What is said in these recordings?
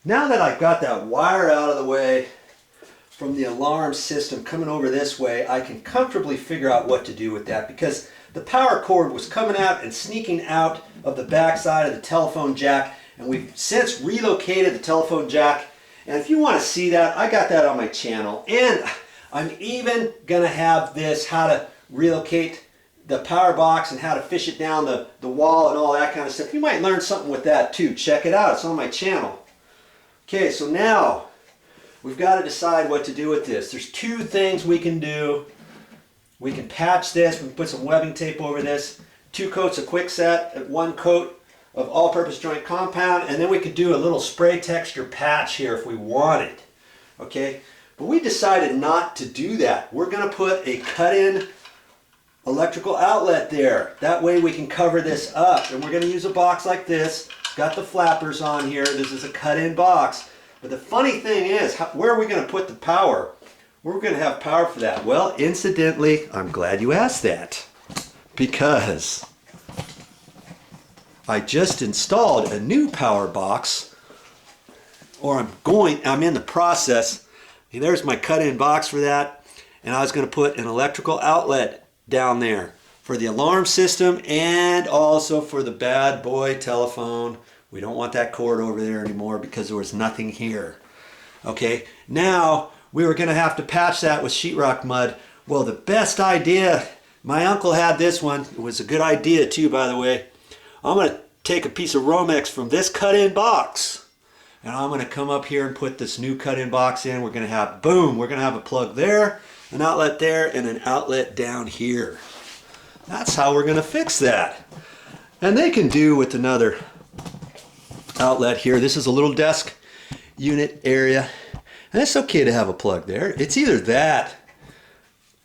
Now that I've got that wire out of the way from the alarm system coming over this way, I can comfortably figure out what to do with that, because the power cord was coming out and sneaking out of the back side of the telephone jack, and we've since relocated the telephone jack. And if you want to see that, I got that on my channel, and I'm even gonna have this how to relocate the power box and how to fish it down the wall and all that kind of stuff. You might learn something with that too. Check it out, it's on my channel. Okay, so now we've got to decide what to do with this. There's two things we can do. We can patch this, we can put some webbing tape over this, 2 coats of Quickset, 1 coat of all-purpose joint compound, and then we could do a little spray texture patch here if we wanted. Okay, but we decided not to do that. We're going to put a cut-in electrical outlet there. That way we can cover this up, and we're going to use a box like this. It's got the flappers on here. This is a cut-in box. But the funny thing is, where are we going to put the power? We're going to have power for that. Well, incidentally, I'm glad you asked that, because I just installed a new power box, or I'm in the process. There's my cut-in box for that, and I was going to put an electrical outlet down there for the alarm system and also for the bad boy telephone. We don't want that cord over there anymore because there was nothing here. Okay, now we were going to have to patch that with sheetrock mud. Well, the best idea, my uncle had this one. It was a good idea too, by the way. I'm going to take a piece of Romex from this cut-in box, and I'm going to come up here and put this new cut-in box in. We're going to have, boom, we're going to have a plug there, an outlet there, and an outlet down here. That's how we're going to fix that. And they can do with another outlet here. This is a little desk unit area, and it's okay to have a plug there. It's either that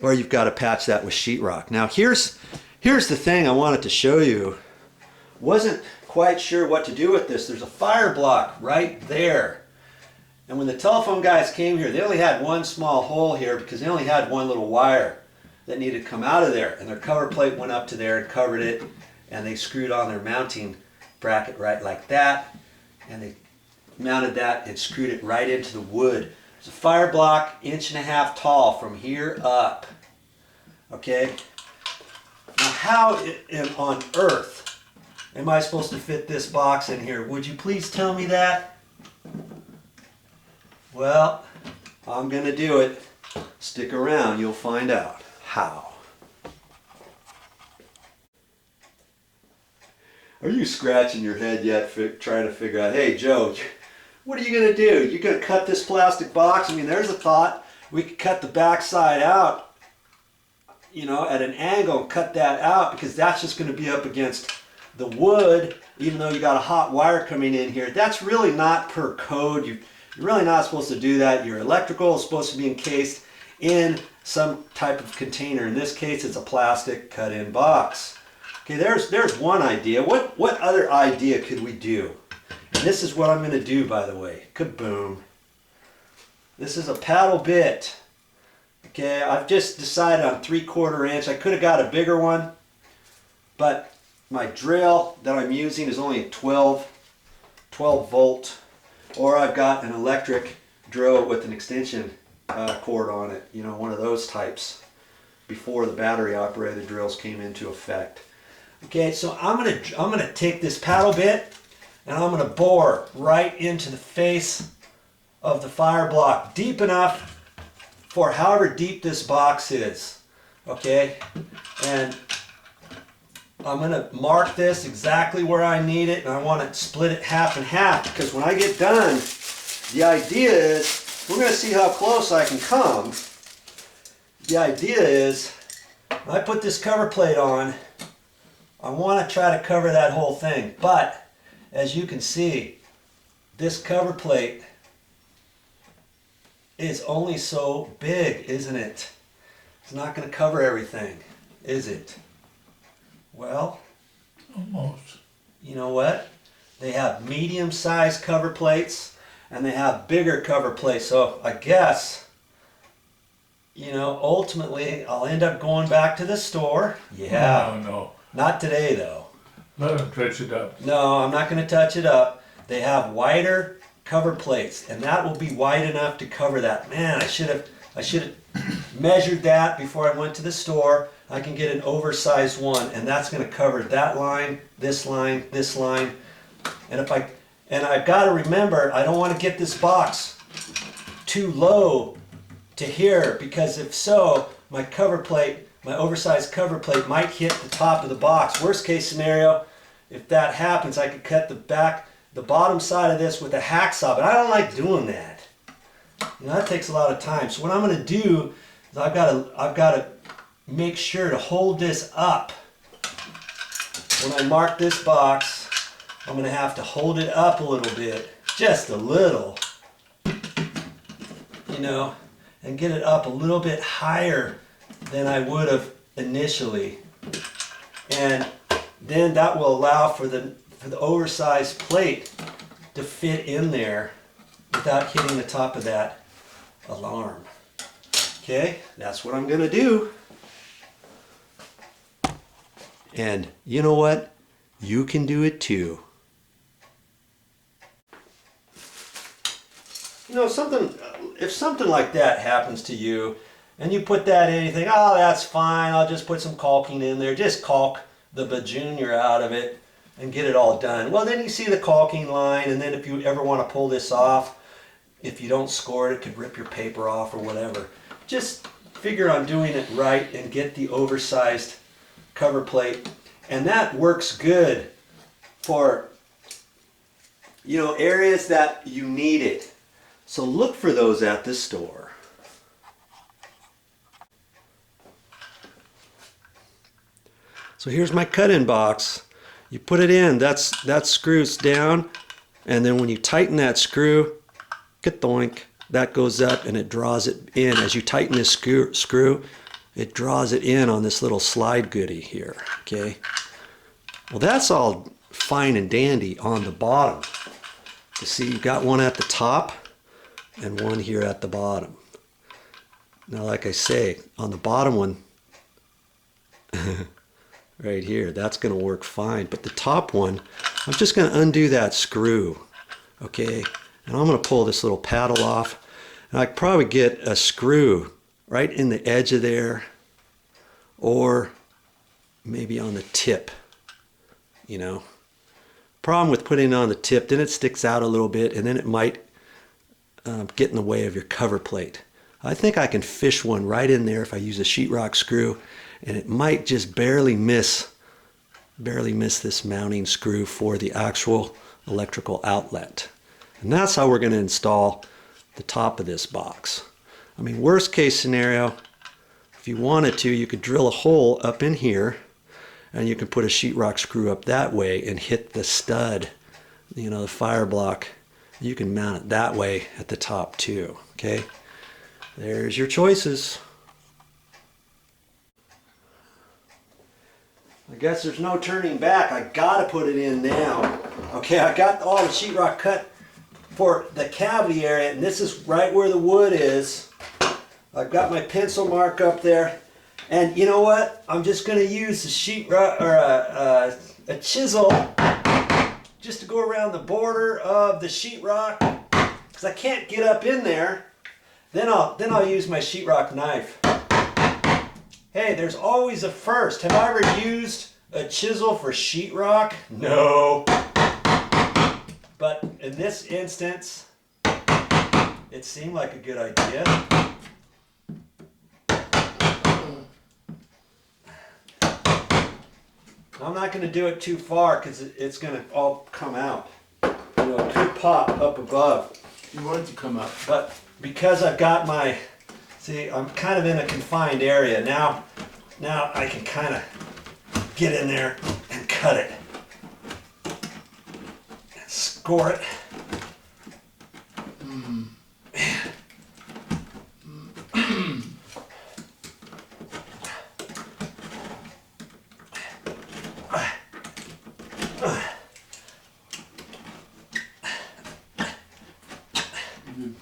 or you've got to patch that with sheetrock. Now here's the thing I wanted to show you. Wasn't quite sure what to do with this. There's a fire block right there. And when the telephone guys came here, they only had one small hole here because they only had one little wire that needed to come out of there. And their cover plate went up to there and covered it. And they screwed on their mounting bracket right like that. And they mounted that and screwed it right into the wood. There's a fire block 1.5 inches tall from here up. Okay? Now how on earth am I supposed to fit this box in here? Would you please tell me that? Well, I'm going to do it. Stick around, you'll find out how. Are you scratching your head yet trying to figure out, hey Joe, what are you going to do? You're going to cut this plastic box? I mean, there's a thought. We could cut the back side out, you know, at an angle and cut that out, because that's just going to be up against the wood, even though you got a hot wire coming in here. That's really not per code. You're really not supposed to do that. Your electrical is supposed to be encased in some type of container. In this case, it's a plastic cut-in box. Okay, there's one idea. What other idea could we do? And this is what I'm going to do, by the way. Kaboom. This is a paddle bit. Okay, I've just decided on 3/4 inch. I could have got a bigger one, but my drill that I'm using is only a 12 volt, or I've got an electric drill with an extension cord on it, you know, one of those types before the battery operated drills came into effect. Okay, so I'm gonna take this paddle bit and I'm gonna bore right into the face of the fire block, deep enough for however deep this box is. Okay, and I'm going to mark this exactly where I need it, and I want to split it half and half, because when I get done, the idea is, we're going to see how close I can come. The idea is, when I put this cover plate on, I want to try to cover that whole thing, but as you can see, this cover plate is only so big, isn't it? It's not going to cover everything, is it? Well, almost. You know what? They have medium-sized cover plates and they have bigger cover plates. So I guess, you know, ultimately I'll end up going back to the store. Yeah. No. Not today though. Let them touch it up. No, I'm not going to touch it up. They have wider cover plates, and that will be wide enough to cover that. Man, I should have measured that before I went to the store. I can get an oversized one, and that's going to cover that line, this line, this line. And I've got to remember, I don't want to get this box too low to here, because if so, my cover plate, my oversized cover plate might hit the top of the box. Worst case scenario, if that happens, I could cut the bottom side of this with a hacksaw, but I don't like doing that. You know, that takes a lot of time. So what I'm going to do is I've got to make sure to hold this up. When I mark this box, I'm going to have to hold it up a little bit, just a little, you know, and get it up a little bit higher than I would have initially. And then that will allow for the oversized plate to fit in there without hitting the top of that alarm. Okay, that's what I'm gonna do. And you know what? You can do it too. You know, if something like that happens to you, and you put that in, you think, oh, that's fine, I'll just put some caulking in there, just caulk the bajunior out of it and get it all done. Well, then you see the caulking line, and then if you ever want to pull this off, if you don't score it, it could rip your paper off or whatever. Just figure on doing it right and get the oversized cover plate. And that works good for, you know, areas that you need it. So look for those at the store. So here's my cut-in box. You put it in, that screws down, and then when you tighten that screw, ka-doink, that goes up and it draws it in. As you tighten this screw, it draws it in on this little slide goodie here, okay? Well, that's all fine and dandy on the bottom. You see, you've got one at the top and one here at the bottom. Now, like I say, on the bottom one, right here, that's going to work fine. But the top one, I'm just going to undo that screw, okay? And I'm going to pull this little paddle off. And I could probably get a screw right in the edge of there, or maybe on the tip, you know. Problem with putting it on the tip, then it sticks out a little bit, and then it might get in the way of your cover plate. I think I can fish one right in there if I use a sheetrock screw, and it might just barely miss this mounting screw for the actual electrical outlet. And that's how we're going to install the top of this box. I mean, worst case scenario, if you wanted to, you could drill a hole up in here, and you can put a sheetrock screw up that way and hit the stud, you know, the fire block. You can mount it that way at the top too, okay? There's your choices. I guess there's no turning back. I gotta put it in now. Okay, I got all the sheetrock cut for the cavity area, and this is right where the wood is. I've got my pencil mark up there. And you know what? I'm just going to use a sheetrock or a chisel just to go around the border of the sheetrock, because I can't get up in there. Then I'll use my sheetrock knife. Hey, there's always a first. Have I ever used a chisel for sheetrock? No. But in this instance, it seemed like a good idea. I'm not going to do it too far because it's going to all come out. You know, it could pop up above. You want it to come up. But because I've got my, see, I'm kind of in a confined area. Now I can kind of get in there and cut it. And score it.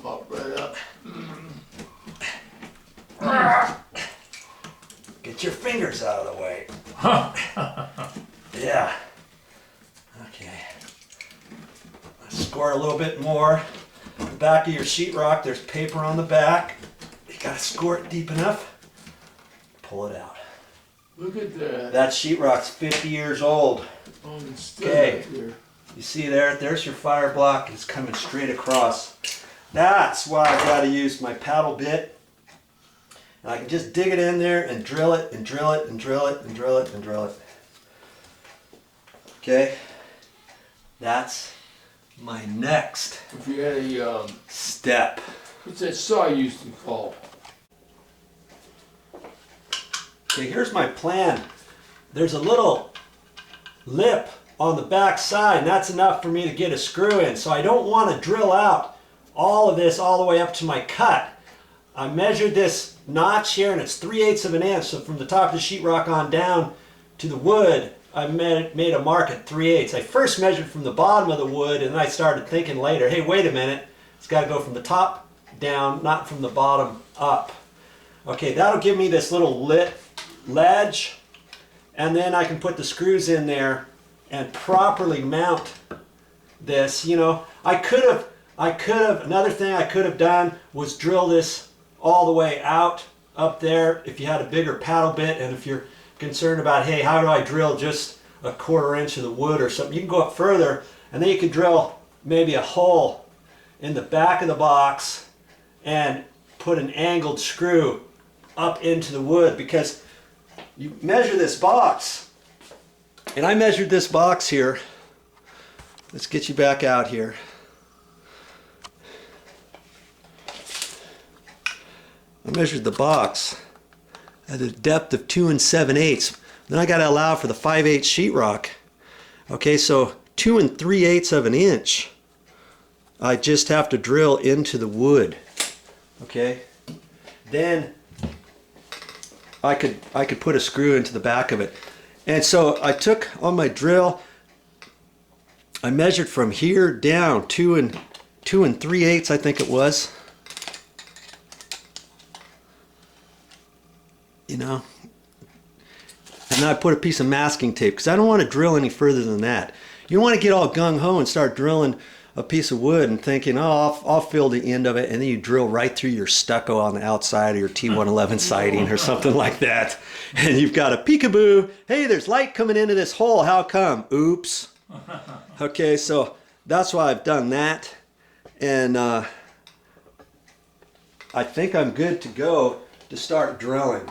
Pop right up. Get your fingers out of the way. Yeah. Okay. Let's score it a little bit more. The back of your sheetrock, there's paper on the back. You gotta score it deep enough. Pull it out. Look at that. That sheetrock's 50 years old. Oh, it's still Okay. right there. You see there? There's your fire block. It's coming straight across. That's why I gotta use my paddle bit. And I can just dig it in there and drill it and drill it and drill it and drill it and drill it. Okay? That's my next If you had a, step. what's that saw you used to call? Okay, here's my plan. There's a little lip on the back side, and that's enough for me to get a screw in. So I don't want to drill out all of this all the way up to my cut. I measured this notch here, and it's 3/8 of an inch. So from the top of the sheetrock on down to the wood, I made a mark at 3/8. I first measured from the bottom of the wood, and then I started thinking later, hey, wait a minute. It's got to go from the top down, not from the bottom up. Okay, that'll give me this little ledge, and then I can put the screws in there and properly mount this. You know, I could have, another thing I could have done was drill this all the way out up there if you had a bigger paddle bit, and if you're concerned about, hey, how do I drill just a 1/4 inch of the wood or something, you can go up further, and then you can drill maybe a hole in the back of the box and put an angled screw up into the wood, because you measure this box, and I measured this box here. Let's get you back out here. I measured the box at a depth of 2 7/8. Then I got to allow for the 5/8 sheetrock. Okay, so 2 3/8 of an inch. I just have to drill into the wood. Okay, then I could put a screw into the back of it. And so I took on my drill, I measured from here down 2 3/8, I think it was. You know, and then I put a piece of masking tape, because I don't want to drill any further than that. You don't want to get all gung-ho and start drilling a piece of wood and thinking, oh, I'll fill the end of it, and then you drill right through your stucco on the outside of your T111 siding or something like that, and you've got a peekaboo, hey, there's light coming into this hole, how come? Oops. Okay, so that's why I've done that, and I think I'm good to go to start drilling.